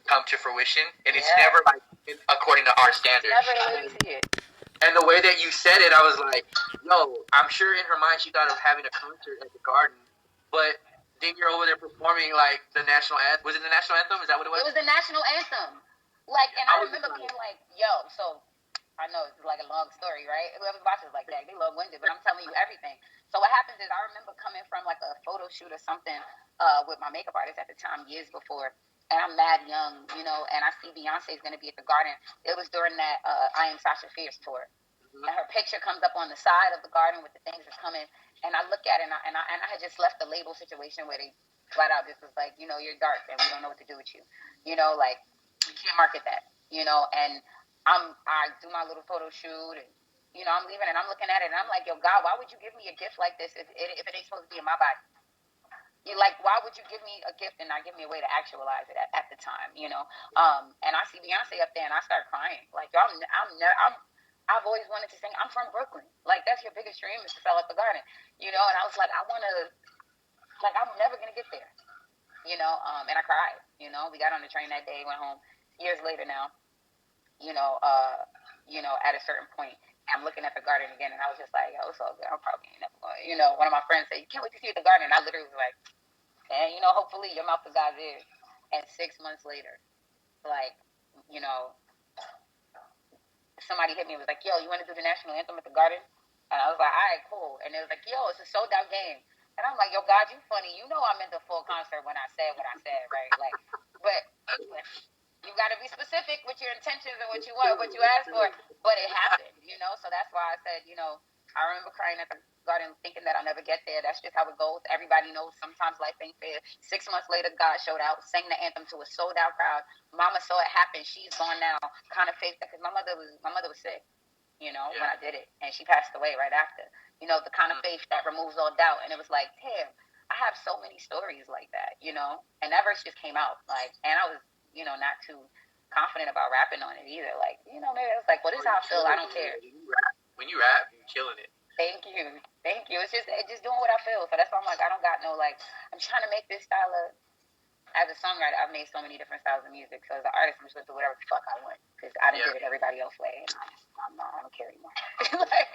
come to fruition, and it's never like according to our standards. Never the way we see it. And the way that you said it, I was like, yo, I'm sure in her mind she thought of having a concert at the Garden, but then you're over there performing like the national anthem. Was it the national anthem? Is that what it was? It was the national anthem. Like, and I remember being like, yo, so I know it's like a long story, right? Whoever watches like that, they long-winded, but I'm telling you everything. So what happens is I remember coming from like a photo shoot or something with my makeup artist at the time, years before, and I'm mad young, you know, and I see Beyonce's going to be at the Garden. It was during that I Am Sasha Fierce tour. Mm-hmm. And her picture comes up on the side of the Garden with the things that's coming, and I look at it, and I had just left the label situation where they flat out just was like, you know, you're dark, and we don't know what to do with you. You know, like, you can't market that, you know, and I do my little photo shoot, and you know, I'm leaving and I'm looking at it and I'm like, yo, God, why would you give me a gift like this if it ain't supposed to be in my body? You like, why would you give me a gift and not give me a way to actualize it at the time, you know? And I see Beyonce up there and I start crying. Like, yo, I've always wanted to sing. I'm from Brooklyn. Like, that's your biggest dream is to sell at the Garden, you know? And I was like, I'm never gonna get there, you know? And I cried, you know? We got on the train that day, went home. Years later now, you know, at a certain point, I'm looking at the Garden again, and I was just like, yo, it's all good. I'm probably never going. You know, one of my friends said, you can't wait to see you at the Garden. And I literally was like, and, you know, hopefully your mouth is God's ears. And 6 months later, like, you know, somebody hit me and was like, yo, you want to do the national anthem at the Garden? And I was like, all right, cool. And it was like, yo, it's a sold-out game. And I'm like, yo, God, you funny. You know I'm in the full concert when I said what I said, right? Like, but you got to be specific with your intentions and what you want, what you asked for. But it happened, you know? So that's why I said, you know, I remember crying at the Garden thinking that I'll never get there. That's just how it goes. Everybody knows sometimes life ain't fair. 6 months later, God showed out, sang the anthem to a sold-out crowd. Mama saw it happen. She's gone now. Kind of faced that because my mother was sick, you know, when I did it. And she passed away right after. You know, the kind of faith that removes all doubt. And it was like, damn, I have so many stories like that, you know? And that verse just came out. Like, and I was, you know, not too confident about rapping on it either. Like, you know, maybe I was like, well, this is how I feel. I don't care. When you rap, you're killing it. Thank you. It's just doing what I feel. So that's why I'm like, I don't got no, like, I'm trying to make this style of, as a songwriter, I've made so many different styles of music. So as an artist, I'm just going to do whatever the fuck I want. Because I didn't do it everybody else's way. And I don't care anymore. Like,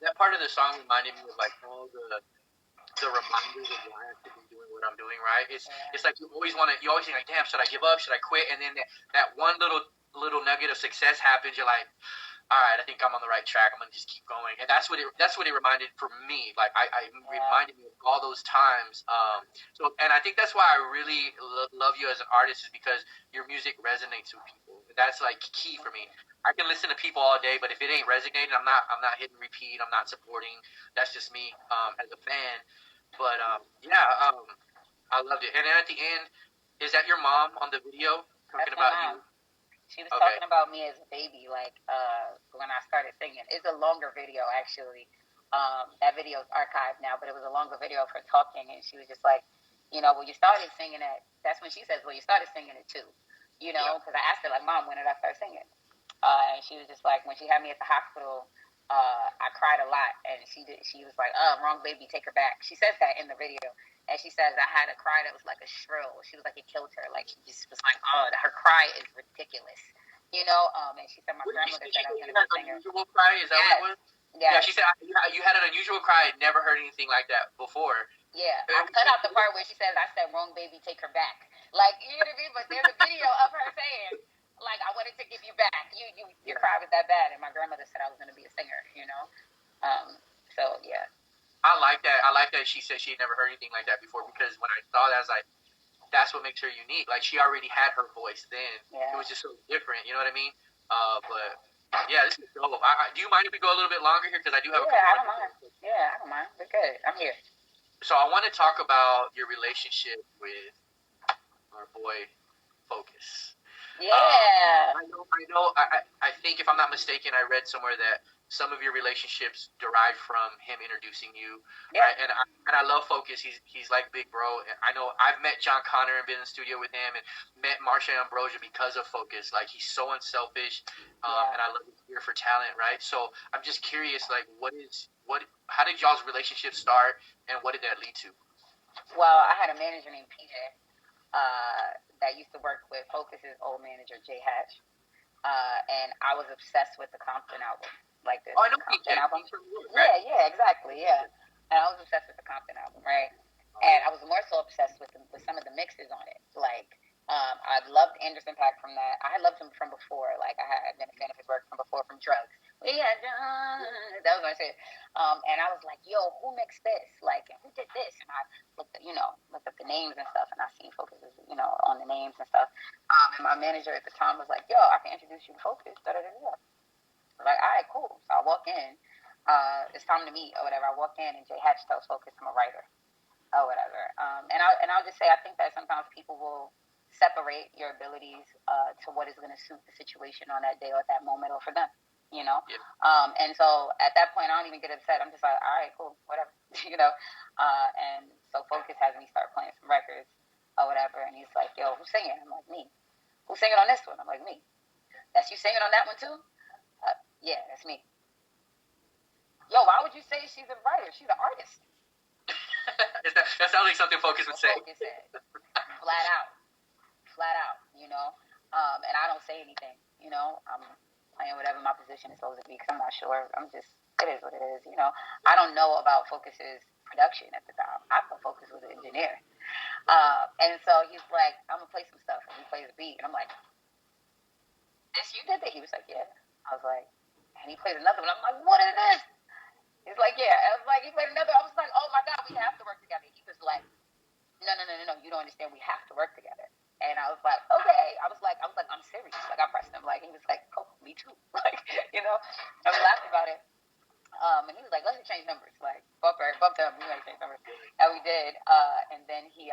that part of the song reminded me of, like, all the reminders of why I should be doing what I'm doing, right? It's like you always think like, damn, should I give up? Should I quit? And then that one little nugget of success happens. You're like, all right, I think I'm on the right track. I'm gonna just keep going, and that's what it reminded for me. Like I reminded me of all those times. And I think that's why I really love you as an artist is because your music resonates with people. That's like key for me. I can listen to people all day, but if it ain't resonating, I'm not hitting repeat. I'm not supporting. That's just me as a fan. But I loved it. And then at the end, is that your mom on the video talking about you? She was talking about me as a baby, like when I started singing. It's a longer video, actually. That video is archived now, but it was a longer video of her talking, and she was just like, you know, well, you started singing it. That's when she says, well, you started singing it too, you know, because I asked her, like, Mom, when did I start singing? And she was just like, when she had me at the hospital, I cried a lot, and she was like, oh, wrong baby, take her back. She says that in the video. And she says, I had a cry that was like a shrill. She was like, it killed her. Like, she just was like, oh, her cry is ridiculous. You know? And she said, my grandmother said I was going to be a singer. Unusual cry? Is that what it was? Yeah, she said, you had an unusual cry. I'd never heard anything like that before. Yeah, I cut out the part where she says, I said, wrong baby, take her back. Like, you know what I mean? But there's a video of her saying, like, I wanted to give you back. Your cry was that bad. And my grandmother said I was going to be a singer, you know? So, yeah. I like that. I like that she said she had never heard anything like that before because when I saw that, I was like, that's what makes her unique. Like, she already had her voice then. Yeah. It was just so different. You know what I mean? But, yeah, this is dope. Do you mind if we go a little bit longer here? Because I do have a couple I don't mind. Yeah, I don't mind. We're good. I'm here. So I want to talk about your relationship with our boy, Focus. Yeah. I know. I think, if I'm not mistaken, I read somewhere that some of your relationships derive from him introducing you. Yeah. Right? And I love Focus. He's like big bro. I know I've met John Connor and been in the studio with him and met Marsha Ambrosia because of Focus. Like, he's so unselfish. And I love his ear for talent, right? So I'm just curious, like, how did y'all's relationship start and what did that lead to? Well, I had a manager named PJ that that used to work with Focus's old manager, Jay Hatch. And I was obsessed with the Compton album, like Oh, I the know Compton PJ. album. He's from New York, right? Yeah, exactly, yeah. And I was obsessed with the Compton album, right? And I was more so obsessed with some of the mixes on it. Like, I loved Anderson .Paak from that. I had loved him from before. Like, I had been a fan of his work from before, from Drugs. Yeah, that was my shit. And I was like, yo, who mixed this? Like, and who did this? And I looked up the names and stuff, and I seen Focus, on the names and stuff. And my manager at the time was like, yo, I can introduce you to Focus. Da, da, da, da. I was like, all right, cool. So I walk in. It's time to meet or whatever. I walk in, and Jay Hatch tells Focus I'm a writer or whatever. And I'll just say I think that sometimes people will separate your abilities to what is going to suit the situation on that day or at that moment or for them. Yeah. And so at that point, I don't even get upset. I'm just like, all right, cool, whatever, And so Focus has me start playing some records or whatever, and he's like, yo, who's singing? I'm like, me. Who's singing on this one? I'm like, me. That's you singing on that one too? Yeah, that's me. Yo, why would you say she's a writer? She's an artist. That sounds like something Focus would say. Focus said, flat out, and I don't say anything, I'm playing whatever my position is supposed to be because I'm not sure. It is what it is, I don't know about Focus's production at the time. I thought Focus was an engineer. And so he's like, I'm going to play some stuff, and he plays a beat, and I'm like, this you did that? He was like, yeah. I was like, and he plays another one. I'm like, what is this? He's like, yeah. I was like, he played another. I was like, oh my God, we have to work together. He was like, no, you don't understand. We have to work together. And I was like, okay. I was like, I'm serious. Like I pressed him. Like he was like, oh, me too. Like, and we laughed about it. And he was like, let's change numbers. Like bump them. We gotta change numbers. And we did. And then he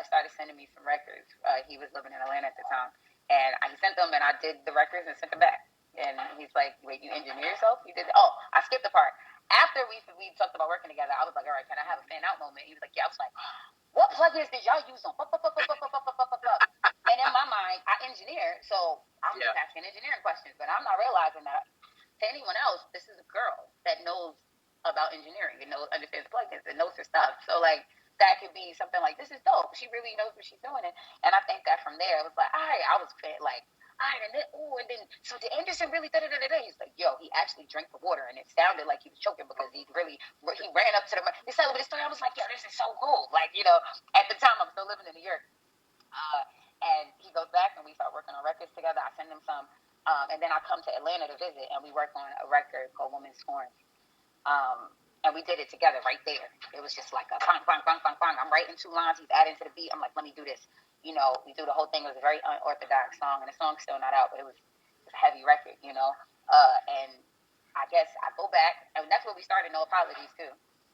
started sending me some records. He was living in Atlanta at the time, and he sent them, and I did the records and sent them back. And he's like, wait, you engineer yourself? You did? Oh, I skipped the part. After we talked about working together, I was like, all right, can I have a fan out moment? He was like, yeah. I was like, what plugins did y'all use on? And in my mind, I engineer, so I'm just asking engineering questions, but I'm not realizing that to anyone else, this is a girl that knows about engineering and understands plugins and knows her stuff. So like that could be something like, this is dope. She really knows what she's doing, and I think that from there it was like, all right, I was like. And then so did Anderson really He's like, yo, he actually drank the water, and it sounded like he was choking because he ran up to the mic. He said over this story. I was like, yo, this is so cool. Like, at the time I'm still living in New York. And he goes back and we start working on records together. I send him some, and then I come to Atlanta to visit, and we work on a record called Woman's Scorn. And we did it together right there. It was just like a bang, bang, bang, bang, bang. I'm writing 2 lines. He's adding to the beat. I'm like, let me do this. We do the whole thing. It was a very unorthodox song, and the song's still not out, but it was a heavy record, And I guess I go back, and that's where we started. No apologies too.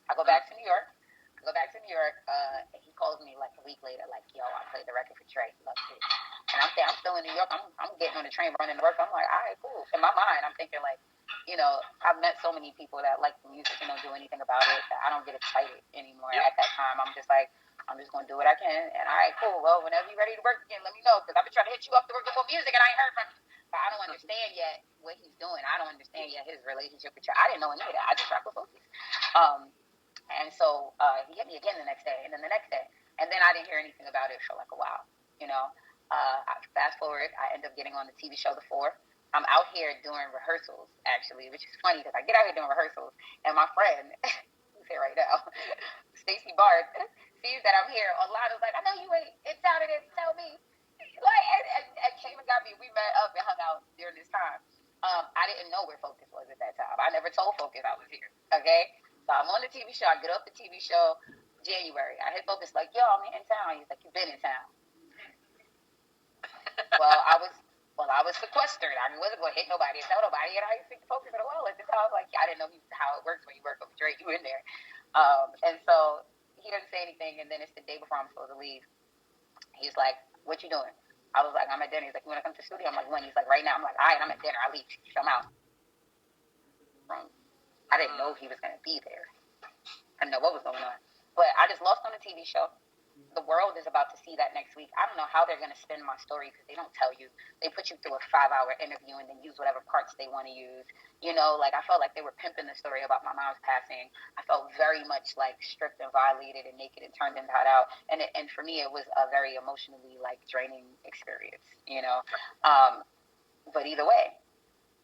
I go back to New York. And he calls me like a week later, like, yo, I played the record for Trey. He loves it. And I'm still in New York. I'm getting on the train, running to work. I'm like, all right, cool. In my mind, I'm thinking like, I've met so many people that like the music and don't do anything about it that I don't get excited anymore. At that time, I'm just like, I'm just going to do what I can. And all right, cool. Well, whenever you're ready to work again, let me know, because I've been trying to hit you up to work with more music and I ain't heard from you. But I don't understand yet what he's doing. I don't understand yet his relationship with you. I didn't know any of that. I just rock with Focus. And so he hit me again the next day, and then the next day. And then I didn't hear anything about it for like a while, fast forward, I end up getting on the TV show The Four. I'm out here doing rehearsals, actually, which is funny because I get out here doing rehearsals, and my friend, who's here right now, Stacey Bart, sees that I'm here online. I was like, I know you ain't in town, and tell me. Like, and came and got me. We met up and hung out during this time. I didn't know where Focus was at that time. I never told Focus I was here, okay? So I'm on the TV show. I get off the TV show January. I hit Focus like, yo, I'm in town. He's like, you've been in town. I was sequestered. I wasn't going to hit nobody and tell nobody. And I used to Focus for a while at the time. I was like, I didn't know how it works when you work with Drake. You in there. And so he doesn't say anything. And then it's the day before I'm supposed to leave. He's like, what you doing? I was like, I'm at dinner. He's like, you want to come to the studio? I'm like, when? He's like, right now. I'm like, all right, I'm at dinner. I leave. I'm out. I didn't know he was going to be there. I didn't know what was going on. But I just lost on the TV show. the world is about to see that next week. I don't know how they're going to spin my story because they don't tell you. They put you through a 5-hour interview and then use whatever parts they want to use. You know, like I felt like they were pimping the story about my mom's passing. I felt very much like stripped and violated and naked and turned inside out. And for me, it was a very emotionally like draining experience. You know, but either way,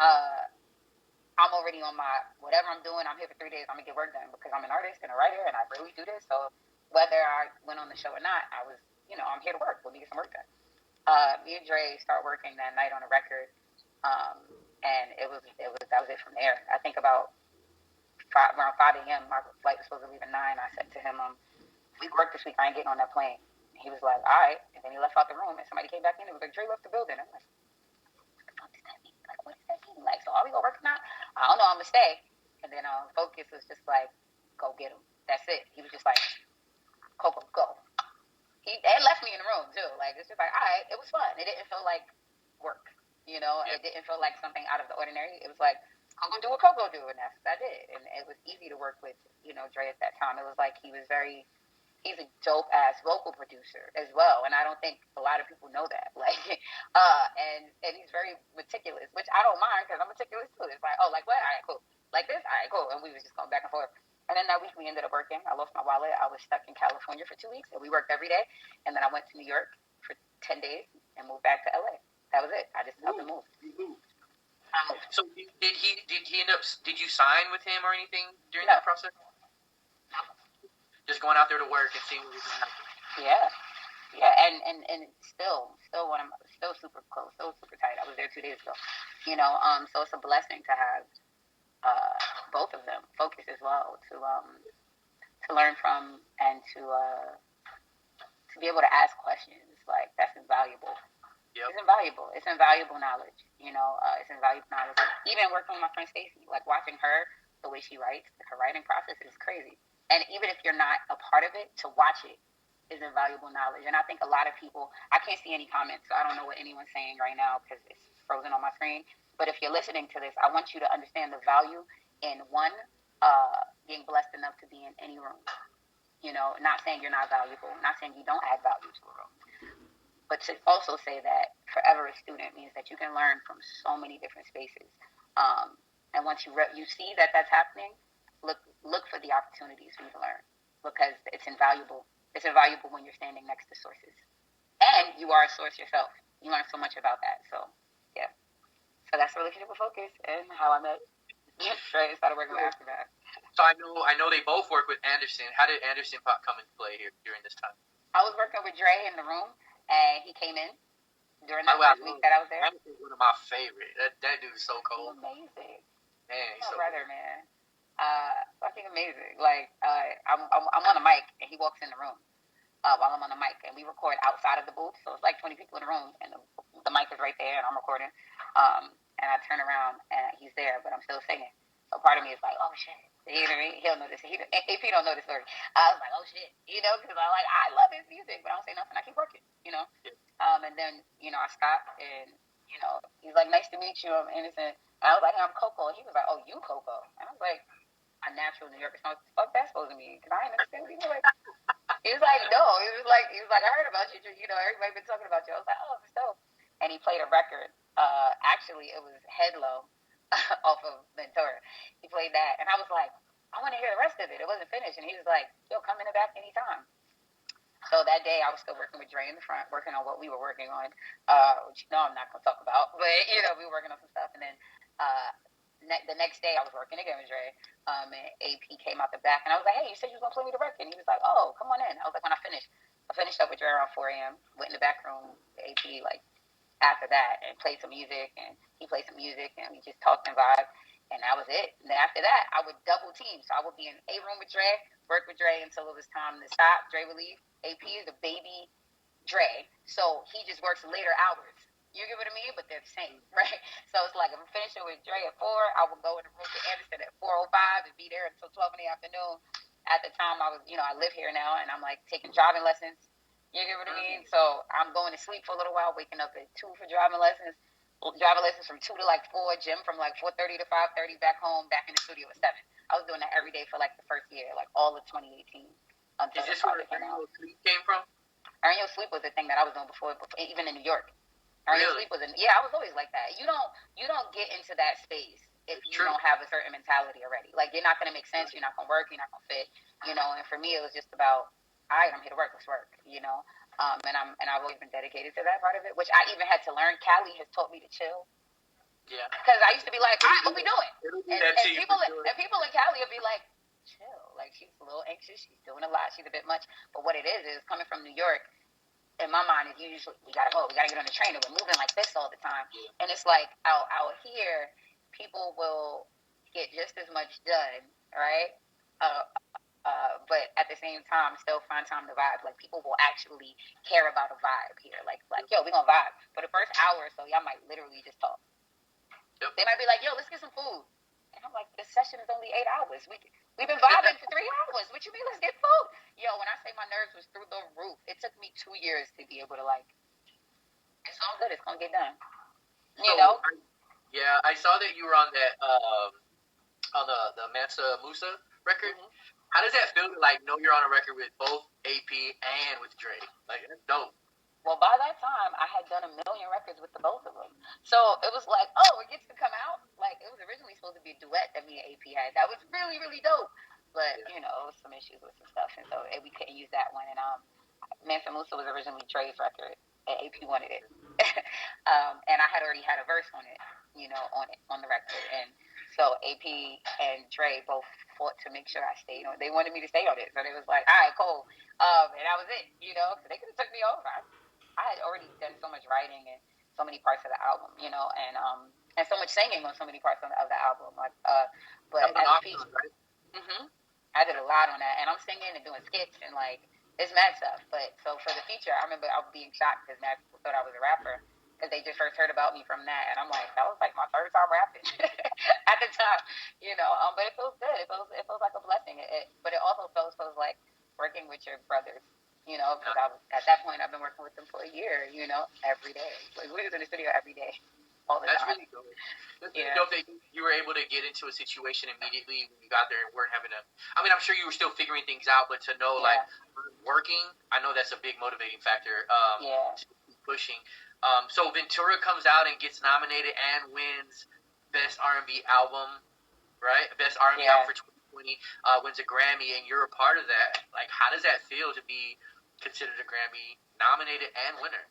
I'm already on my whatever I'm doing. I'm here for 3 days. I'm gonna get work done because I'm an artist and a writer and I really do this. So whether I went on the show or not, I was, I'm here to work. Let me get some work done. Me and Dre start working that night on a record, and that was it from there. I think about around 5 a.m. My flight was supposed to leave at 9. I said to him, "We work this week. I ain't getting on that plane." He was like, "All right," and then he left out the room and somebody came back in and was like, "Dre left the building." I'm like, "What does that mean? Like, what does that mean? Like, so are we gonna work or not?" I don't know. I'm gonna stay. And then Focus was just like, "Go get him." That's it. He was just like, "Coco, go." They left me in the room too. Like it's just like, all right, it was fun. It didn't feel like work. It didn't feel like something out of the ordinary. It was like Coco do what Coco do, and that's what I did. And it was easy to work with, Dre at that time. It was like he's a dope ass vocal producer as well, and I don't think a lot of people know that. Like, and he's very meticulous, which I don't mind because I'm meticulous too. It's like, oh, like what? All right, cool. Like this? All right, cool. And we was just going back and forth. And then that week we ended up working. I lost my wallet. I was stuck in California for 2 weeks, and we worked every day. And then I went to New York for 10 days and moved back to LA. That was it. I just up and moved. So did he end up? Did you sign with him or anything during that process? No. Just going out there to work and seeing what was going to happen. Yeah, and still super close, still super tight. I was there 2 days ago. So it's a blessing to have both of them focus as well to learn from and to be able to ask questions. Like that's invaluable. Yep. It's invaluable knowledge. It's invaluable knowledge. Even working with my friend Stacy, like watching her, the way she writes, her writing process is crazy. And even if you're not a part of it, to watch it is invaluable knowledge. And I think a lot of people, I can't see any comments, so I don't know what anyone's saying right now because it's frozen on my screen. But if you're listening to this, I want you to understand the value in one, being blessed enough to be in any room. Not saying you're not valuable, not saying you don't add value to a room, but to also say that forever a student means that you can learn from so many different spaces. And once you see that that's happening, look for the opportunities for you to learn because it's invaluable. It's invaluable when you're standing next to sources. And you are a source yourself. You learn so much about that. So, yeah. So that's Relationship with Focus and how I met Dre and started working with Aftermath. So I know they both work with Anderson. How did Anderson come into play here during this time? I was working with Dre in the room, and he came in during that first week that I was there. Anderson's one of my favorites. That dude is so cold. He's amazing. Man, he's my so brother, cool. Man. Fucking amazing. Like, I'm on a mic, and he walks in the room while I'm on the mic, and we record outside of the booth, so it's like 20 people in the room, and the mic is right there, and I'm recording, and I turn around, and he's there, but I'm still singing. So part of me is like, oh, shit. You know what I mean? He'll know this. AP don't know this story. I was like, oh, shit. Because I love his music, but I don't say nothing. I keep working, Yeah. And then, I stopped, and, he's like, nice to meet you. I'm innocent. And I was like, I'm Coco. And he was like, oh, you Coco. And I was like, a natural New Yorker song. Fuck that's supposed to mean? Because I ain't understand. He was like, no. He was like, I heard about you. Everybody been talking about you. I was like, oh, so. And he played a record. Actually, it was Head Low off of Ventura. He played that. And I was like, I want to hear the rest of it. It wasn't finished. And he was like, yo, come in the back anytime. So that day, I was still working with Dre in the front, working on what we were working on, which I'm not going to talk about. But, we were working on some stuff. And then the next day, I was working again with Dre. And AP came out the back. And I was like, hey, you said you was going to play me the record. And he was like, oh, come on in. I was like, when I finished up with Dre around 4 a.m., went in the back room, AP, after that, and played some music. And he played some music. And we just talked and vibed. And that was it. And then after that, I would double team. So I would be in a room with Dre, work with Dre until it was time to stop. Dre would leave. AP is the baby Dre. So he just works later hours. You get what I mean? But they're the same, right? So it's like if I'm finishing with Dre at 4, I would go in the room with Anderson at 4:05 and be there until 12 in the afternoon. At the time, I was, I live here now, and I'm taking driving lessons. You get what I mean? So I'm going to sleep for a little while, waking up at 2 for driving lessons. Driving lessons from 2 to 4, gym from 4:30 to 5:30, back home, back in the studio at 7. I was doing that every day for the first year, all of 2018. Is this where the sleep came from? Earn Your Sleep was a thing that I was doing before even in New York. Earn Your Really? Sleep was I was always like that. You don't get into that space if It's you true. don't have a certain mentality already. Like, you're not gonna make sense. You're not gonna work. You're not gonna fit. And for me, it was just about, all right, I'm here to work. Let's work. And I've always been dedicated to that part of it, which I even had to learn. Cali has taught me to chill. Yeah. Because I used to be like, all right, what we doing? It'll do And, that and to you people for sure. and people in Cali would be like, chill. Like, she's a little anxious. She's doing a lot. She's a bit much. But what it is coming from New York, in my mind, is usually, we gotta go. We gotta get on the train. And we're moving like this all the time. Yeah. And it's like, out here, people will get just as much done, right? But at the same time, still find time to vibe. Like, people will actually care about a vibe here. Like, yo, we gonna vibe. For the first hour or so, y'all might literally just talk. Yep. They might be like, yo, let's get some food. And I'm like, this session is only 8 hours. We've been vibing for 3 hours. What you mean, let's get food? Yo, when I say my nerves was through the roof, it took me 2 years to be able to, like, it's all good. It's going to get done. I saw that you were on that on the Mansa Musa record. Mm-hmm. How does that feel to like know you're on a record with both AP and with Dre? Like, that's dope. Well, by that time, I had done 1 million records with the both of them. So it was like, oh, it gets to come out. Like, it was originally supposed to be a duet that me and AP had. That was really, really dope. But, it was some issues with some stuff. And so we couldn't use that one. And Mansa Musa was originally Dre's record. And AP wanted it. And I had already had a verse on it, on the record. And so AP and Dre both fought to make sure I stayed on it. They wanted me to stay on it. So they was like, all right, cool. And that was it, So they could have took me over. I had already done so much writing and so many parts of the album, and so much singing on so many parts of the album. Like, but as a feature, I did a lot on that, and I'm singing and doing skits and like it's mad stuff. But so for the feature, I remember I was being shocked because mad people thought I was a rapper because they just first heard about me from that, and I'm like, that was like my third time rapping at the time, But it feels good. It feels like a blessing. But it also feels like working with your brothers. Because at that point, I've been working with them for a year, every day. Like, we was in the studio every day, all the That's time. really dope. That's really dope that you were able to get into a situation immediately when you got there and weren't having to. I mean, I'm sure you were still figuring things out, but to know, like, working, I know that's a big motivating factor to keep pushing. So Ventura comes out and gets nominated and wins Best R&B Album, right? Best R&B Album for 2020, wins a Grammy, and you're a part of that. Like, how does that feel to be considered a Grammy nominated and winner?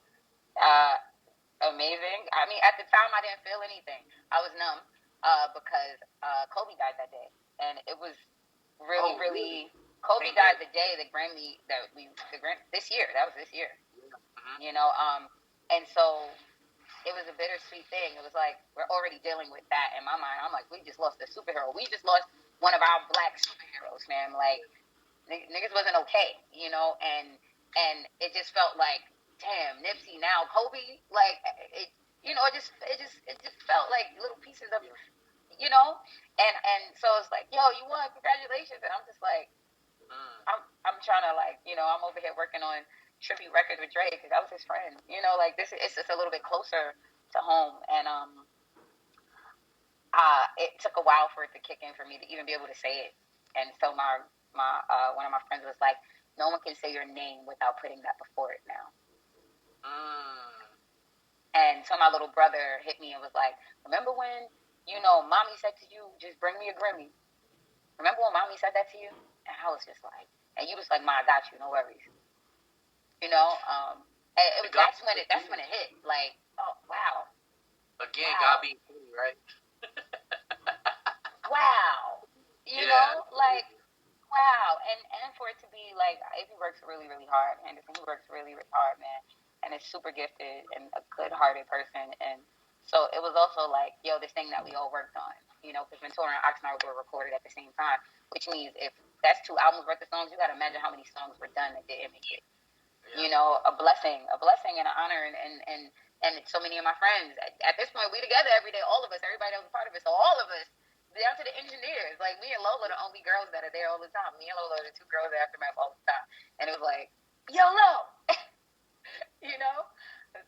Amazing. I mean, at the time, I didn't feel anything. I was numb because Kobe died that day, and it was really. Kobe died the day the Grammy this year. That was this year. Mm-hmm. And so it was a bittersweet thing. It was like we're already dealing with that in my mind. I'm like, we just lost a superhero. We just lost one of our black superheroes, man. Like, niggas wasn't okay, and it just felt like, damn, Nipsey, now Kobe, like it just felt like little pieces of, and so it's like, yo, you won, congratulations, and I'm just like, I'm trying to, like, I'm over here working on tribute records with Drake because I was his friend, like this, it's just a little bit closer to home, and it took a while for it to kick in for me to even be able to say it, and so my one of my friends was like, no one can say your name without putting that before it now. And so my little brother hit me and was like, remember when, mommy said to you, just bring me a Grammy? Remember when mommy said that to you? And I was just like, and you was like, Ma, I got you, no worries. And that's when it hit. Like, oh, wow. Again, God being funny, right? Wow. You know, like, wow. And for it to be like, he works really, really hard, Anderson. He works really, really hard, man. And is super gifted and a good-hearted person. And so it was also like, yo, this thing that we all worked on, because Ventura and Oxnard were recorded at the same time, which means if that's 2 albums worth of songs, you got to imagine how many songs were done that didn't make it. A blessing and an honor, and so many of my friends. At this point, we together every day, all of us, everybody that was part of it. So all of us, down to the engineers, like me and Lola, the only girls that are there all the time. Me and Lola are the 2 girls at Aftermath all the time, and it was like, YOLO.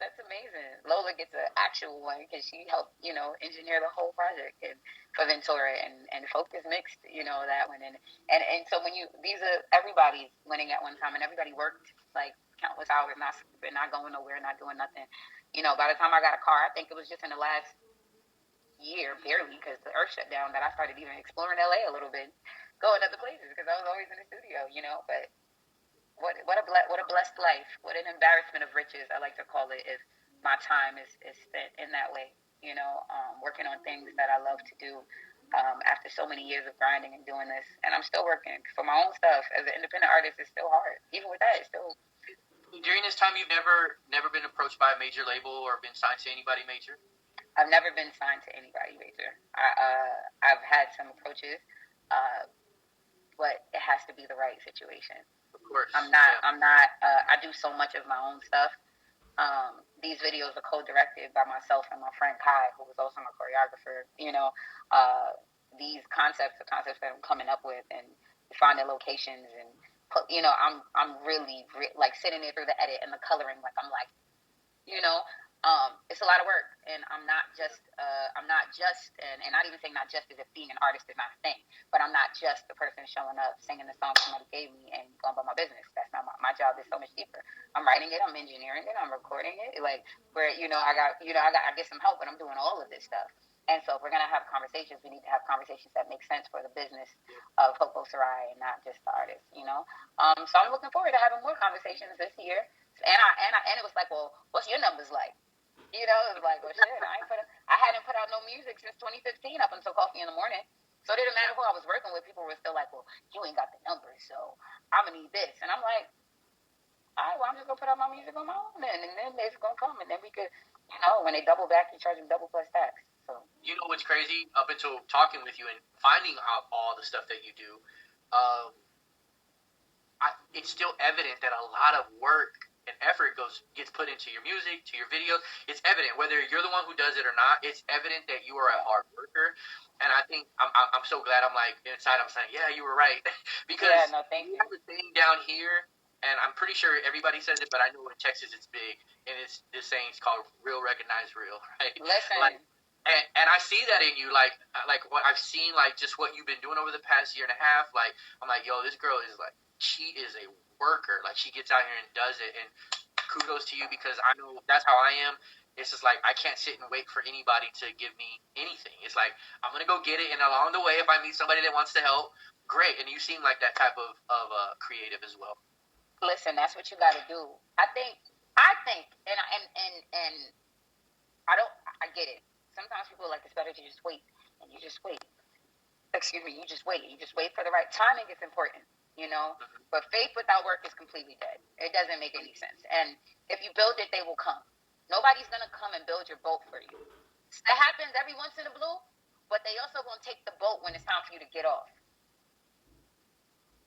That's amazing. Lola gets an actual one because she helped, engineer the whole project and for Ventura and Focus mixed, that one. And so when these are everybody's winning at one time and everybody worked like countless hours, not sleeping, not going nowhere, not doing nothing. By the time I got a car, I think it was just in the last year, barely, because the earth shut down, that I started even exploring LA a little bit, going other places, because I was always in the studio, But what a blessed life. What an embarrassment of riches, I like to call it, if my time is spent in that way, working on things that I love to do. After so many years of grinding and doing this, and I'm still working for my own stuff as an independent artist. It's still hard. Even with that, it's still. During this time, you've never been approached by a major label or been signed to anybody major? I've never been signed to anybody major. I've had some approaches, but it has to be the right situation. Of course. I'm not. Yeah. I'm not. I do so much of my own stuff. These videos are co-directed by myself and my friend Kai, who was also my choreographer. These concepts are concepts that I'm coming up with, and finding locations, and I'm really like sitting there through the edit and the coloring. Like I'm like, you know, it's a lot of work, and I'm not just, and not even saying not just as if being an artist is not a thing, but I'm not just the person showing up, singing the song somebody gave me, and going about my business. That's not my job. Is so much deeper. I'm writing it, I'm engineering it, I'm recording it. Like where I get some help, but I'm doing all of this stuff. And so if we're gonna have conversations, we need to have conversations that make sense for the business of Coco Asarai and not just the artist. So I'm looking forward to having more conversations this year. And it was like, well, what's your numbers like? It was like, well, shit, I hadn't put out no music since 2015 up until Coffee in the Morning. So it didn't matter who I was working with. People were still like, well, you ain't got the numbers, so I'm going to need this. And I'm like, all right, well, I'm just going to put out my music on my own then, and then it's going to come. And then we could, when they double back, you charge them double plus tax. So. You know what's crazy? Up until talking with you and finding out all the stuff that you do, it's still evident that a lot of work and effort gets put into your music, to your videos. It's evident whether you're the one who does it or not. It's evident that you are a hard worker, and I think I'm so glad. I'm like inside, I'm saying, yeah, you were right, because thank you. have a thing down here, and I'm pretty sure everybody says it, but I know in Texas it's big, and it's this saying's called "real recognize real," right? Listen. And I see that in you, like what I've seen, like just what you've been doing over the past year and a half. Like I'm like, yo, this girl is like, she is a worker. Like she gets out here and does it, and kudos to you, because I know that's how I am. It's just like I can't sit and wait for anybody to give me anything. It's like I'm gonna go get it, and along the way, if I meet somebody that wants to help, great. And you seem like that type of creative as well. Listen, that's what you got to do. I think, and I get it. Sometimes people are like, it's better to just wait, and you just wait. Excuse me, you just wait. You just wait for the right timing. It's important, But faith without work is completely dead. It doesn't make any sense. And if you build it, they will come. Nobody's gonna come and build your boat for you. That happens every once in a blue, but they also gonna take the boat when it's time for you to get off.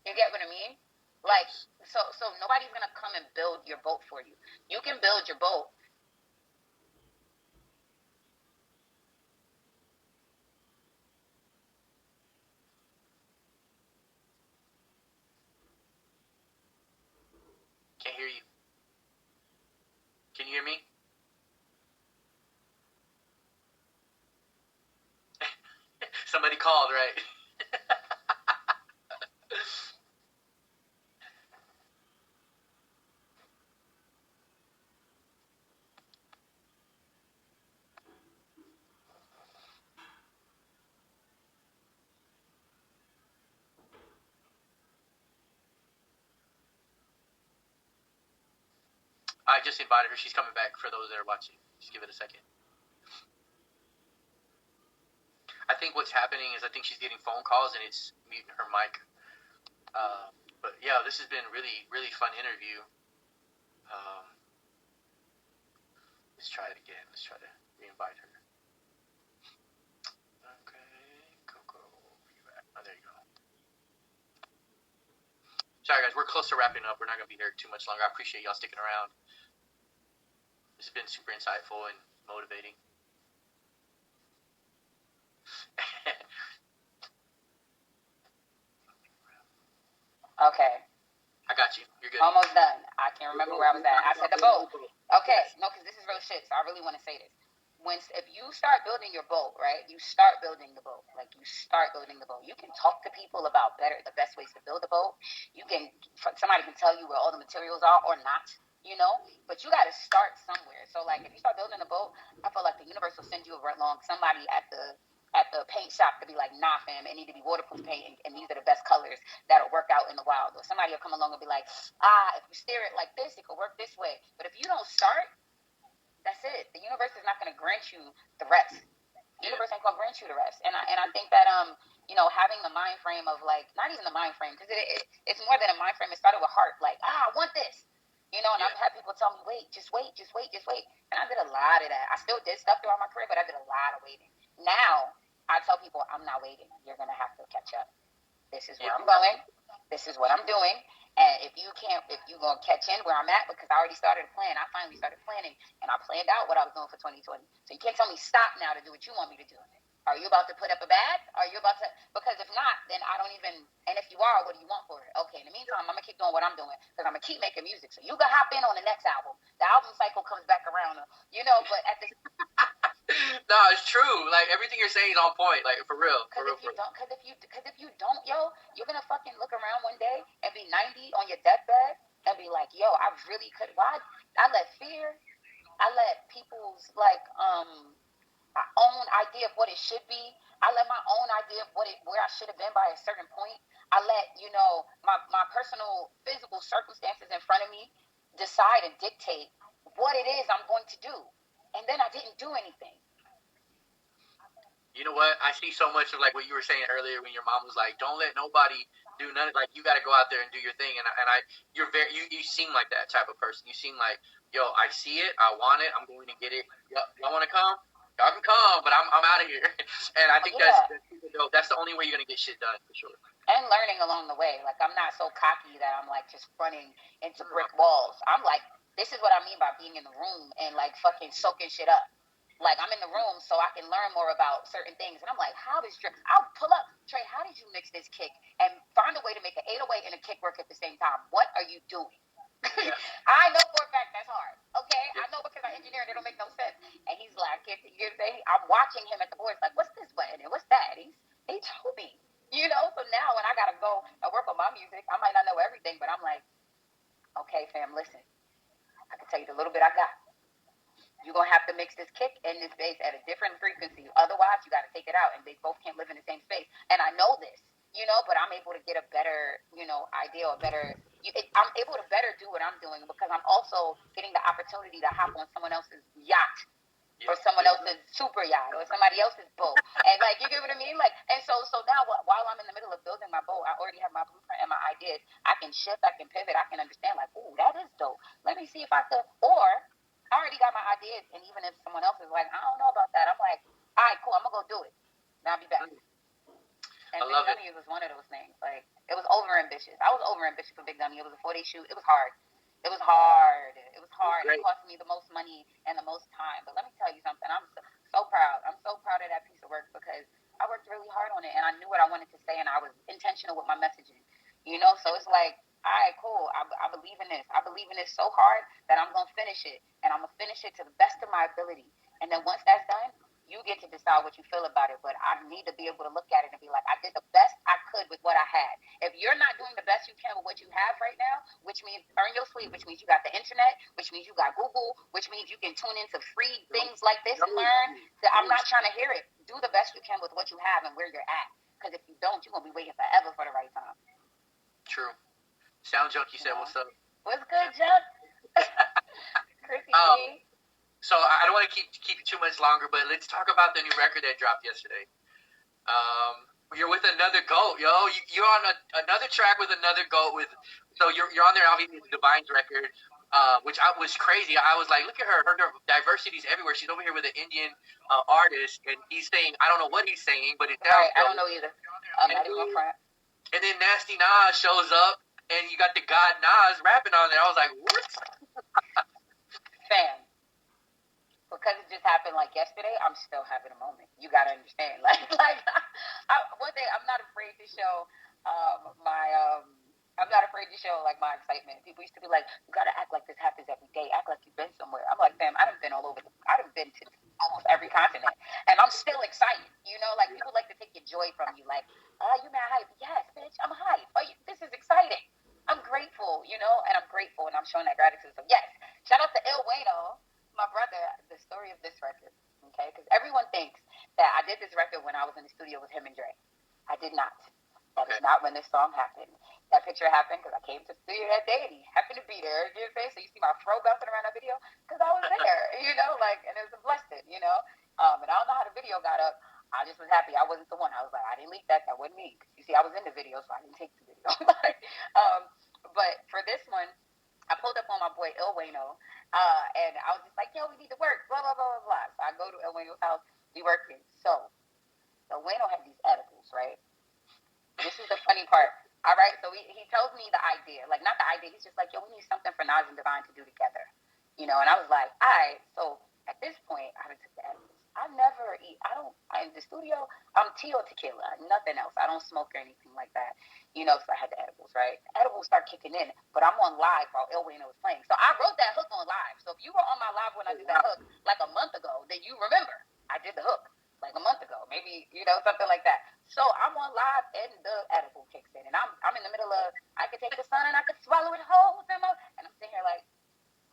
You get what I mean? Like, so nobody's gonna come and build your boat for you. You can build your boat. Can't hear you. Can you hear me? Somebody called, right? I just invited her. She's coming back for those that are watching. Just give it a second. I think what's happening is I think she's getting phone calls and it's muting her mic. But yeah, this has been really, really fun interview. Let's try it again. Let's try to re-invite her. Okay, Coco, where you at? Oh, there you go. Sorry guys, we're close to wrapping up. We're not gonna be here too much longer. I appreciate y'all sticking around. This has been super insightful and motivating. Okay. I got you. You're good. Almost done. I can't remember where I was at. I said the boat. Okay. No, because this is real shit, so I really want to say this. If you start building your boat, right? You start building the boat. Like you start building the boat. You can talk to people about the best ways to build a boat. Somebody can tell you where all the materials are or not. you know. But you got to start somewhere. So like if you start building a boat, I feel like the universe will send you along somebody at the paint shop to be like, nah, fam, it need to be waterproof paint, and these are the best colors that'll work out in the wild. Or somebody will come along and be like, if you steer it like this, it could work this way. But if you don't start, that's it. The universe is not going to grant you the rest. The universe ain't gonna grant you the rest. And I think that having the mind frame of like not even the mind frame because it's more than a mind frame. It started with heart. Like I want this. And I've had people tell me, wait, just wait, just wait, just wait. And I did a lot of that. I still did stuff throughout my career, but I did a lot of waiting. Now I tell people, I'm not waiting. You're gonna have to catch up. This is where I'm going. This is what I'm doing. And if you're gonna catch in where I'm at, because I already started a plan. I finally started planning, and I planned out what I was doing for 2020. So you can't tell me stop now to do what you want me to do. Are you about to put up a bag? Are you about to? Because if not, then I don't even. And if you are, what do you want for it? Okay. In the meantime, I'm gonna keep doing what I'm doing because I'm gonna keep making music. So you can hop in on the next album. The album cycle comes back around. But at the No, it's true. Like everything you're saying is on point. Like for real. Because if you don't, yo, you're gonna fucking look around one day and be 90 on your deathbed and be like, yo, I really could. Why? I let fear. I let people's own idea of what it should be. I let my own idea of where I should have been by a certain point. I let my personal physical circumstances in front of me decide and dictate what it is I'm going to do, and then I didn't do anything. You know what? I see so much of like what you were saying earlier when your mom was like, "Don't let nobody do nothing. Like you got to go out there and do your thing." You're you seem like that type of person. You seem like, yo, I see it, I want it, I'm going to get it. Y'all want to come? Y'all can come, but I'm out of here. And I think that's the only way you're gonna get shit done for sure. And learning along the way. Like I'm not so cocky that I'm like just running into brick walls. I'm like, this is what I mean by being in the room and like fucking soaking shit up. Like I'm in the room so I can learn more about certain things. And I'm like, how does I'll pull up, Trey, how did you mix this kick and find a way to make an 808 and a kick work at the same time? What are you doing? Yeah. I know for a fact that's hard. Okay? Yeah. I know because I engineer and it don't make no sense. And he's like, I'm watching him at the boards like, what's this button and what's that? He told me. So now when I gotta go and work on my music, I might not know everything, but I'm like, okay, fam, listen. I can tell you the little bit I got. You're going to have to mix this kick and this bass at a different frequency. Otherwise, you got to take it out, and they both can't live in the same space. And I know this, but I'm able to get a better, idea, I'm able to better do what I'm doing because I'm also getting the opportunity to hop on someone else's yacht or someone else's super yacht or somebody else's boat. And like, you get what I mean? Like, and so now while I'm in the middle of building my boat, I already have my blueprint and my ideas. I can shift, I can pivot, I can understand like, ooh, that is dope. Let me see if I could, or I already got my ideas. And even if someone else is like, I don't know about that, I'm like, all right, cool, I'm going to go do it. Now I'll be back. And Big Dummy was one of those things. Like, it was over ambitious. I was over ambitious for Big Dummy. It was a 4-day shoot. It was hard. It was hard. It was hard. It cost me the most money and the most time. But let me tell you something. I'm so proud. I'm so proud of that piece of work because I worked really hard on it and I knew what I wanted to say and I was intentional with my messaging. So it's like, all right, cool. I believe in this. I believe in this so hard that I'm going to finish it. And I'm going to finish it to the best of my ability. And then once that's done, you get to decide what you feel about it, but I need to be able to look at it and be like, I did the best I could with what I had. If you're not doing the best you can with what you have right now, which means earn your sleep, which means you got the internet, which means you got Google, which means you can tune into free things like this and learn. I'm not trying to hear it. Do the best you can with what you have and where you're at. Because if you don't, you're going to be waiting forever for the right time. True. Sound Junkie said, what's up? What's good, Junk? Chrissy So I don't want to keep it too much longer, but let's talk about the new record that dropped yesterday. You're with another GOAT, yo. You're on another track with another GOAT. So you're on there, obviously, the Divine's record, which was crazy. I was like, look at her. Her diversity's everywhere. She's over here with an Indian artist, and he's saying, I don't know what he's saying, but it sounds I don't know either. I'm not even front. And then Nasty Nas shows up, and you got the God Nas rapping on there. I was like, what? Fam. Because it just happened like yesterday, I'm still having a moment. You gotta understand. One thing, I'm not afraid to show I'm not afraid to show like my excitement. People used to be like, you gotta act like this happens every day. Act like you've been somewhere. I'm like, fam, I done been all over. I done been to almost every continent, and I'm still excited. Like people like to take your joy from you. Like, oh, you mad hype? Yes, bitch, I'm hype. Oh, this is exciting. I'm grateful, and I'm grateful, and I'm showing that gratitude. So yes, Shout out to Il Wayno, my brother. The story of this record, okay? Because everyone thinks that I did this record when I was in the studio with him and Dre. I did not. That is not when this song happened. That picture happened because I came to the studio that day and he happened to be there. You know what I'm saying? So you see my fro bouncing around that video because I was there, you know, like, and it was a blessing, you know. And I don't know how the video got up. I just was happy I wasn't the one. I was like, I didn't leak that. That wasn't me. You see, I was in the video, so I didn't take the video. But for this one, I pulled up on my boy Il Wayno, and I was just like, yo, we need to work, blah, blah, blah, blah, blah. So I go to Il Wayno's house, we working. So Il Wayno had these edibles, right? This is the funny part. All right, so he tells me the idea, like not the idea. He's just like, yo, we need something for Nas and Divine to do together, you know. And I was like, all right. So at this point, I took the edibles. I never eat. I don't. In the studio, I'm tea or tequila, nothing else. I don't smoke or anything like that, you know. So I had the edibles, right? The edibles start kicking in, but I'm on live while Il Wayno was playing. So I wrote that hook on live. So if you were on my live when I did that hook like a month ago, then you remember I did the hook like a month ago, maybe, you know, something like that. So I'm on live and the edible kicks in, and I'm in the middle of I could take the sun and I could swallow it whole, and I'm sitting here like,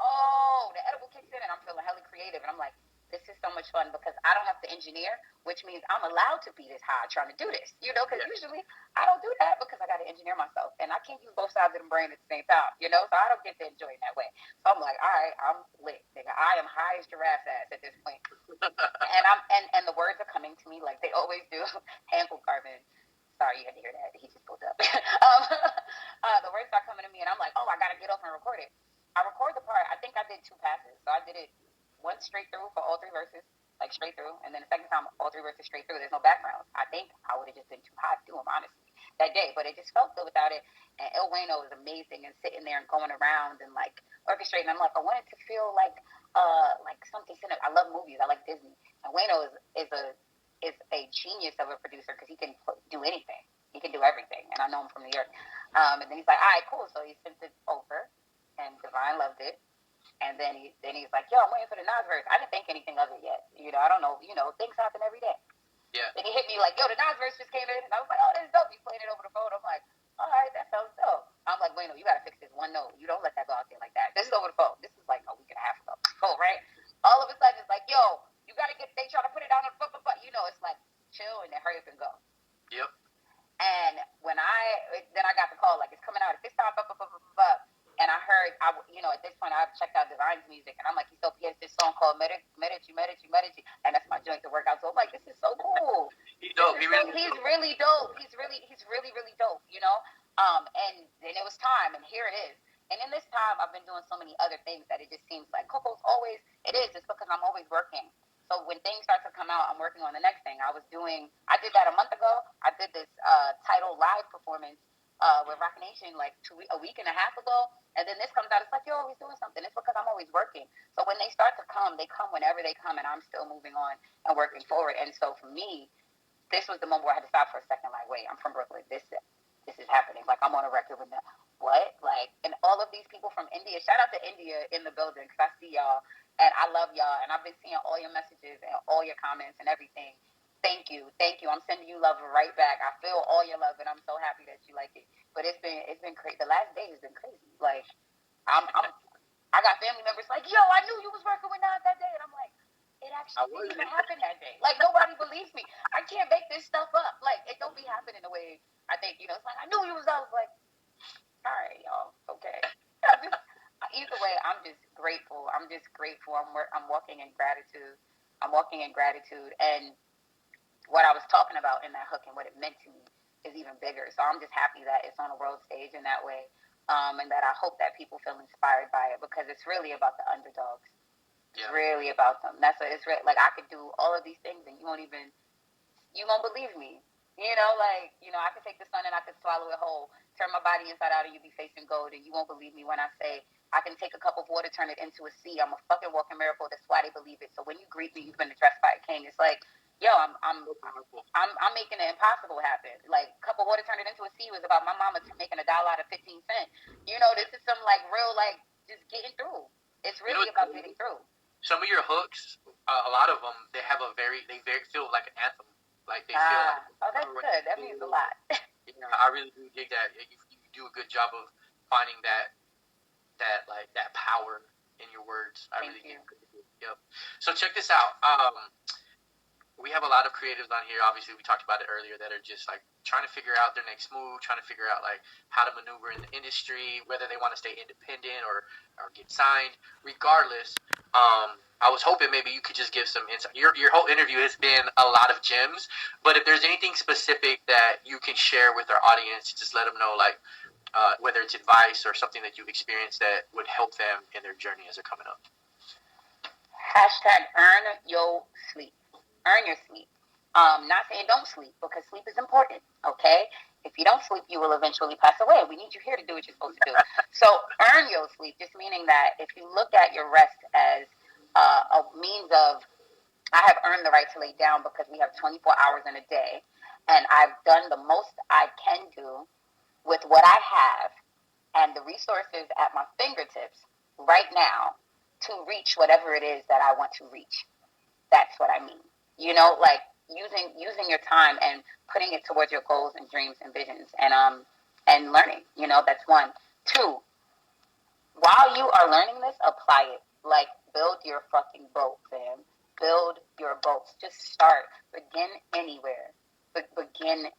oh, the edible kicks in, and I'm feeling hella creative, and I'm like, this is so much fun because I don't have to engineer, which means I'm allowed to be this high trying to do this, you know, because usually I don't do that because I got to engineer myself, and I can't use both sides of the brain at the same time, you know, so I don't get to enjoy it that way. So I'm like, all right, I'm lit, nigga. I am high as giraffe ass at this point, and the words are coming to me like they always do. Handful Carbon. Sorry, you had to hear that. He just pulled up. The words start coming to me, and I'm like, oh, I gotta get off and record it. I record the part. I think I did two passes, so I did it once straight through for all three verses, like straight through, and then the second time all three verses straight through. There's no backgrounds. I think I would have just been too hot to do them honestly that day, but it just felt good without it. And Il Wayno is amazing and sitting there and going around and like orchestrating. I'm like, I want it to feel like something cinema. I love movies. I like Disney. And Wayno is a genius of a producer because he can do anything. He can do everything, and I know him from New York. And then he's like, all right, cool. So he sent it over, and Divine loved it. And then he's like, yo, I'm waiting for the Nas verse. I didn't think anything of it yet. You know, I don't know. You know, things happen every day. Yeah. Then he hit me like, yo, the Nas verse just came in, and I was like, oh, that's dope. He's playing it over the phone. I'm like, all right, that sounds dope. I'm like, Bueno, you gotta fix this one note. You don't let that go out there like that. This is over the phone. This is like a week and a half ago. Cool, right? All of a sudden, it's like, yo, you gotta get. They try to put it on the but you know, it's like chill and then hurry up and go. Yep. And when I got the call, like it's coming out at this time, and I heard, you know, at this point I've checked out Divine's music, and I'm like, he has this song called Medici, and that's my joint to work out. So I'm like, this is so cool. He's dope. He's really dope. He's really dope, you know. And then it was time, and here it is. And in this time, I've been doing so many other things that it just seems like Coco's always. It is. It's because I'm always working. So when things start to come out, I'm working on the next thing. I did that a month ago. I did this title live performance with Rock Nation like a week and a half ago. And then this comes out. It's like, you're always doing something. It's because I'm always working. So when they start to come, they come whenever they come, and I'm still moving on and working forward. And so for me, this was the moment where I had to stop for a second. Like, wait, I'm from Brooklyn. This is happening. Like, I'm on a record with them. What? Like, and all of these people from India. Shout out to India in the building because I see y'all. And I love y'all, and I've been seeing all your messages and all your comments and everything. Thank you. I'm sending you love right back. I feel all your love, and I'm so happy that you like it. But it's been crazy. The last day has been crazy. Like, I got family members like, yo, I knew you was working with Nas that day, and I'm like, it actually didn't even happen that day. Like, nobody believes me. I can't make this stuff up. Like, it don't be happening the way I think. You know, it's like I knew you was. I was like, all right, y'all, okay. Either way, I'm just grateful. I'm walking in gratitude. And what I was talking about in that hook and what it meant to me is even bigger. So I'm just happy that it's on a world stage in that way, and that I hope that people feel inspired by it because it's really about the underdogs. It's really about them. Like I could do all of these things and you won't believe me. You know, I could take the sun and I could swallow it whole, turn my body inside out and you be facing gold, and you won't believe me when I say I can take a cup of water, turn it into a sea. I'm a fucking walking miracle. That's why they believe it. So when you greet me, you've been addressed by a king. It's like, yo, I'm making the impossible happen. Like, cup of water, turn it into a sea was about my mama making $1 out of 15 cents. You know, this is some like real just getting through. It's really about getting through. Some of your hooks, a lot of them, they feel like an anthem. Like they feel like. Oh, that's good. That means a lot. Yeah, I really do dig that. You do a good job of finding that power in your words. I Thank really you. do. Yep. So check this out. We have a lot of creatives on here. Obviously, we talked about it earlier that are just like trying to figure out their next move, trying to figure out like how to maneuver in the industry, whether they want to stay independent or get signed. Regardless, I was hoping maybe you could just give some insight. Your whole interview has been a lot of gems, but if there's anything specific that you can share with our audience, just let them know like whether it's advice or something that you've experienced that would help them in their journey as they're coming up. Hashtag earn your sleep. Earn your sleep. Not saying don't sleep because sleep is important. Okay, if you don't sleep, you will eventually pass away. We need you here to do what you're supposed to do. So earn your sleep, just meaning that if you look at your rest as a means of, I have earned the right to lay down because we have 24 hours in a day, and I've done the most I can do with what I have and the resources at my fingertips right now to reach whatever it is that I want to reach. That's what I mean. Like using your time and putting it towards your goals and dreams and visions and learning. That's one. Two, while you are learning this, apply it. Like build your fucking boat, fam. Build your boats. Just start. Begin anywhere. Begin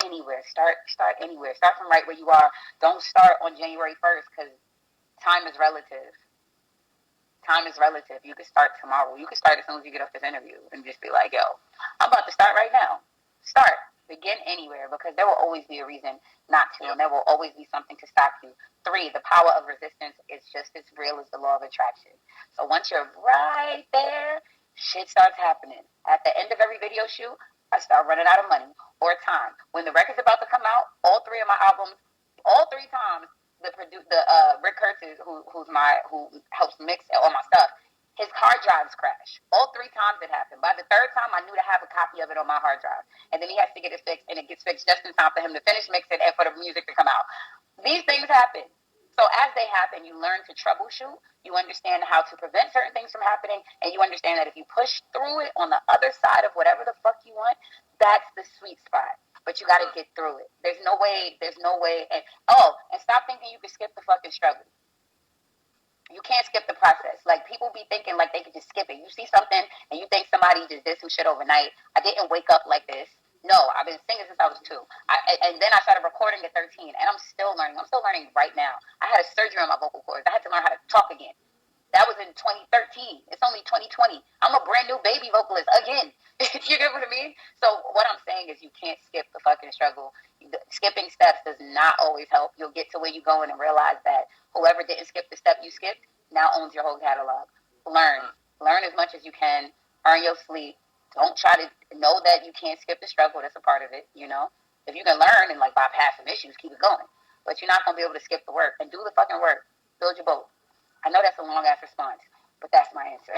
anywhere. Start anywhere. Start from right where you are. Don't start on January 1st because time is relative. Time is relative. You could start tomorrow. You could start as soon as you get off this interview and just be like, yo, I'm about to start right now. Start. Begin anywhere because there will always be a reason not to, and there will always be something to stop you. Three, the power of resistance is just as real as the law of attraction. So once you're right there, shit starts happening. At the end of every video shoot, I start running out of money or time. When the record's about to come out, all three of my albums, all three times, Rick Curtis, who helps mix all my stuff, his hard drives crash. All three times it happened. By the third time, I knew to have a copy of it on my hard drive, and then he has to get it fixed, and it gets fixed just in time for him to finish mixing and for the music to come out. These things happen. So as they happen, you learn to troubleshoot. You understand how to prevent certain things from happening, and you understand that if you push through it on the other side of whatever the fuck you want, that's the sweet spot. But you got to get through it. There's no way. There's no way. And stop thinking you can skip the fucking struggle. You can't skip the process. Like people be thinking like they could just skip it. You see something and you think somebody just did some shit overnight. I didn't wake up like this. No, I've been singing since I was 2. And then I started recording at 13, and I'm still learning. I'm still learning right now. I had a surgery on my vocal cords. I had to learn how to talk again. That was in 2013. It's only 2020. I'm a brand new baby vocalist again. You get what I mean? So what I'm saying is you can't skip the fucking struggle. Skipping steps does not always help. You'll get to where you're going and realize that whoever didn't skip the step you skipped now owns your whole catalog. Learn. Learn as much as you can. Earn your sleep. Don't try to know that you can't skip the struggle. That's a part of it. If you can learn and like bypass some issues, keep it going. But you're not going to be able to skip the work. And do the fucking work. Build your boat. I know that's a long ass response, but that's my answer.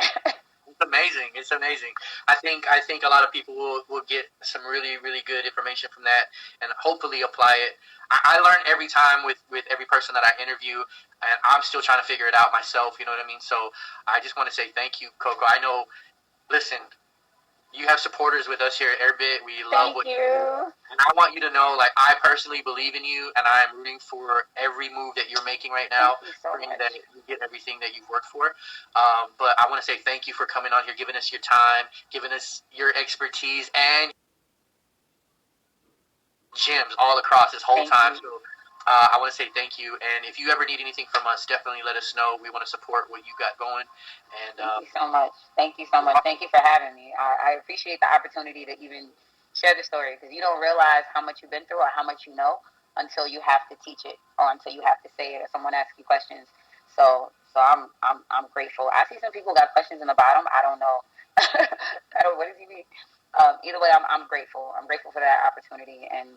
It's amazing. It's amazing. I think a lot of people will get some really really good information from that, and hopefully apply it. I learn every time with every person that I interview, and I'm still trying to figure it out myself. You know what I mean? So I just want to say thank you, Coco. I know. Listen, you have supporters with us here at Airbit. We love Thank what you do. you. And I want you to know, like, I personally believe in you, and I am rooting for every move that you're making right Thank now, you so praying much. that you get everything that you've worked for. But I want to say thank you for coming on here, giving us your time, giving us your expertise, and gems all across this whole Thank time. you. So I want to say thank you. And if you ever need anything from us, definitely let us know. We want to support what you got going. And Thank you so much. Thank you so much. Thank you for having me. I appreciate the opportunity to even share the story because you don't realize how much you've been through or how much you know until you have to teach it or until you have to say it or someone asks you questions. So I'm grateful. I see some people got questions in the bottom. I don't know. I don't. What does he mean? Either way, I'm grateful. I'm grateful for that opportunity. And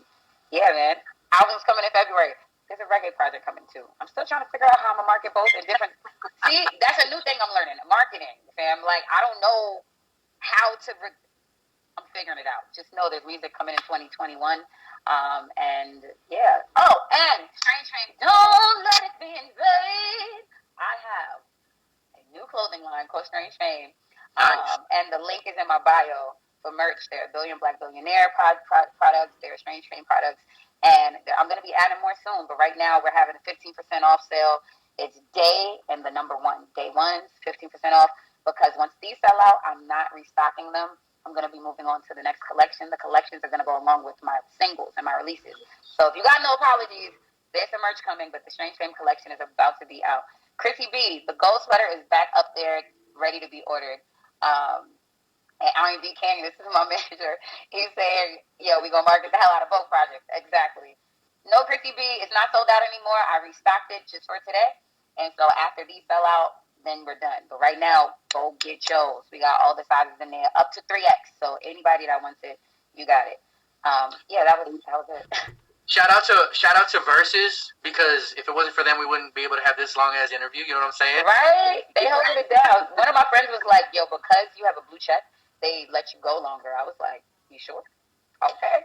yeah, man, album's coming in February. There's a reggae project coming too. I'm still trying to figure out how I'm gonna market both in different. See, that's a new thing I'm learning. Marketing, fam. Like I don't know how to. I'm figuring it out. Just know there's music coming in 2021. And yeah. Oh, and Strange Train. Don't let it be in vain. I have a new clothing line called Strange Fame. nice. And the link is in my bio for merch. There are Billion Black Billionaire products. There are Strange Fame products. And I'm going to be adding more soon. But right now, we're having a 15% off sale. It's day and the number one. Day one's 15% off, because once these sell out, I'm not restocking them. I'm going to be moving on to the next collection. The collections are going to go along with my singles and my releases. So if you got no apologies, there's some merch coming, but the Strange Fame collection is about to be out. Chrissy B, the gold sweater is back up there, ready to be ordered. And R&B Canyon, this is my manager. He's saying, "Yo, we gonna market the hell out of both projects." Exactly. No, Chrissy B, it's not sold out anymore. I restocked it just for today, and so after these sell out, then we're done. But right now, go get yours. We got all the sizes in there, up to 3X. So anybody that wants it, you got it. Yeah, that was it. Shout out to Versus, because if it wasn't for them, we wouldn't be able to have this long as interview. You know what I'm saying? Right? They holding it down. One of my friends was like, "Yo, because you have a blue check, they let you go longer." I was like, "You sure?" Okay.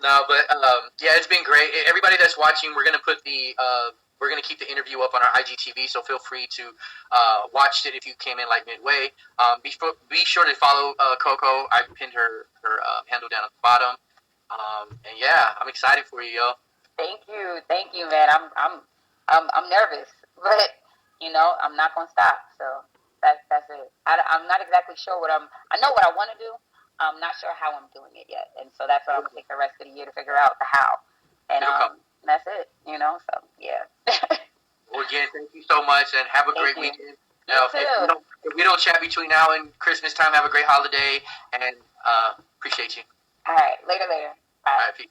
No, but yeah, it's been great. Everybody that's watching, we're gonna put we're gonna keep the interview up on our IGTV, so feel free to watch it if you came in like midway. Be sure to follow Coco. I pinned her handle down at the bottom. And yeah, I'm excited for you, yo. Thank you, man. I'm nervous, but I'm not gonna stop. So that's it. I'm not exactly sure what I know what I want to do. I'm not sure how I'm doing it yet, and so that's what I'm gonna take the rest of the year to figure out the how. And that's it. So yeah. Well, again, thank you so much, and have a great weekend. If we don't chat between now and Christmas time, have a great holiday, and appreciate you. All right, later. Bye. All right, peace.